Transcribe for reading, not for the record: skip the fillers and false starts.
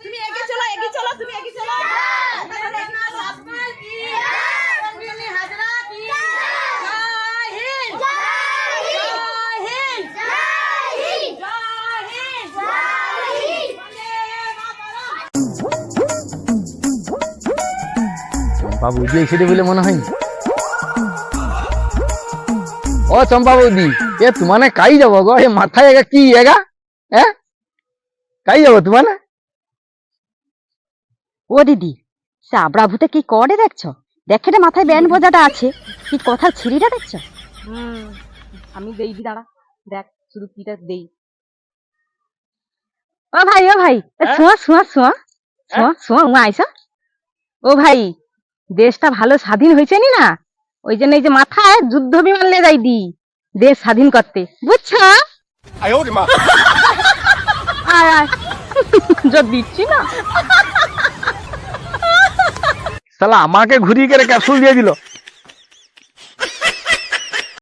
তুমি এগিয়ে চলো, এগিয়ে চলো, তুমি এগিয়ে চলো। বাবু বৌদি এসে বলে মনে হয়। ও চম্পা বৌদি, এ তোমানে কাই যাব গো? এ মাথায় এগা কি এগা? হ্যাঁ, কাই যাব তোমানে? ও দিদি, সে আবড়া ভূতে কি করে দেখছো? দেখে রে মাথায় ব্যান্ড বোঝাটা আছে, কি কথার ছিঁড়িটা দেখছো? আমি দেই দি, দাঁড়া দেখ শুধু কিটা দেই। ও ভাই, ও ভাই, শোয়া শোয়া শোয়া শোয়া শোয়া ও আইসা। ও ভাই, দেশটা ভালো স্বাধীন হয়েছে নি না, ওই জন্য এই যে মাথায় যুদ্ধ বিমান লে যাই দি দেশ স্বাধীন করতে, বুঝছো? আয় আয় যা দিচ্ছি না। শালা আমাকে ঘুরিয়ে করে ক্যাপসুল দিয়ে দিল।